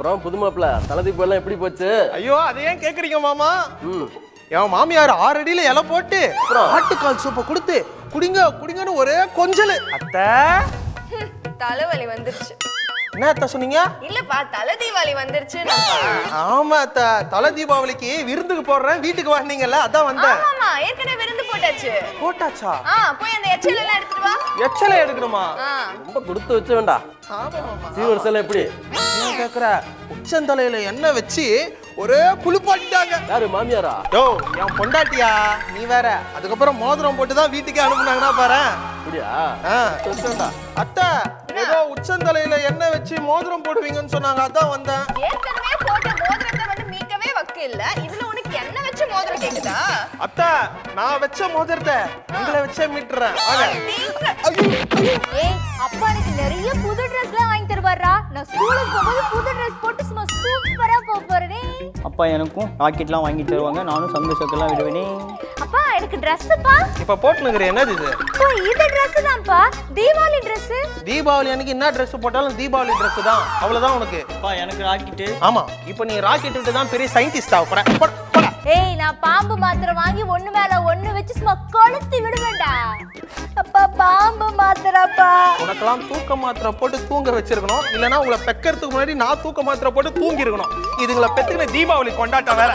அப்புறம் புது மாப்பிள்ள தலதீபம் எல்லாம் எப்படி போச்சு? ஐயோ அதை ஏன் கேக்குறீங்க மாமா? என் மாமியார் 6 அடியில இலை போட்டு ஆட்டுக்கால் சூப்பை கொடுத்து குடிங்க குடிங்கன்னு ஒரே கொஞ்சல். அத்தை தலைவலி வந்துருச்சு. என்ன அத்தை சொன்னீங்க? இல்லப்பா தலை தீபாவளி வந்துருச்சு. ஆமா அத்தை, தலை தீபாவளிக்கு விருந்துக்கு போடுறேன் வீட்டுக்கு வந்தீங்கல்ல அதான் வந்தேன். ஆமா ஏற்கனவே விருந்து போட்டாச்சு. போட்டாச்சா? போய் அந்த எச்சல் எல்லாம் எடுத்துட்டு வா. எச்சலை எடுக்கணுமா? ரொம்ப கொடுத்து வச்ச வேண்டா. ஆமா மாமா. சீவர்ஸ் எல்லாம் எப்படி? ஏன் கேக்குற? உச்சந்தலையில எண்ணெய் வச்சு ஒரே குளிப்பாட்டிட்டாங்க. யாரு மாமியாரா? யோ என் பொண்டாட்டியா நீ வேற. அதுக்கப்புறம் மோதிரம் போட்டு தான் வீட்டுக்கே அனுப்புனாங்கன்னா பாரு. அப்படியா? அத்தை ஏதோ உச்சந்தலையில எண்ணெய் வச்சு மோதிரம் போடுவீங்கன்னு சொன்னாங்க அதான் வந்தேன். ஏற்கனவே போட்ட மோதிரத்தை வந்து மீட்கவே வக்கு இல்ல. இதுல உனக்கு என்ன வச்சு மோதிரம் கேக்குதா? அத்தை நான் வச்ச மோதிரத்தை உங்களை வச்சே மீட்டுறேன். ஏய் அப்பா எனக்கு நிறைய புது ட்ரெஸ்லாம் வாங்கி தருவாரா. நான் ஸ்கூலுக்கு போகும்போது புது ட்ரெஸ் போட்டு சும்மா சூப்பரா போறேனே. அப்பா எனக்கும் ராக்கெட்லாம் வாங்கி தருவாங்க, நானும் சந்தோஷத்தெல்லாம் விடுவேனே. அப்பா எனக்கு ட்ரெஸ்ப்பா. இப்ப போட்டுனுக்குற என்னது இது? ஓ இது ட்ரெஸ் தான்ப்பா, தீபாவளி ட்ரெஸ். தீபாவளி அன்னைக்கு என்ன ட்ரெஸ் போட்டாலும் தீபாவளி ட்ரெஸ் தான், அவ்வளவுதான் உனக்கு. அப்பா எனக்கு ராக்கெட்டு. ஆமா இப்போ நீ ராக்கெட் விட்டு தான் பெரிய சயின்டிஸ்ட் ஆக போற. ஏய் நான் பாம்பு மாத்திரை வாங்கி ஒண்ணு மேல ஒண்ணு வச்சு சும்மா கொளுத்தி விடுவேன்டா. அப்பா பாம்பு மாத்திரப்பா. உனக்கெல்லாம் தூக்க மாத்திரை போட்டு தூங்க வச்சிருக்கணும், இல்லனா உங்களை பெக்கறதுக்கு முன்னாடி நான் தூக்க மாத்திரை போட்டு தூங்கி இருக்கணும். இதுங்களை பெத்துக்கின தீபாவளி கொண்டாட்டம் வேற.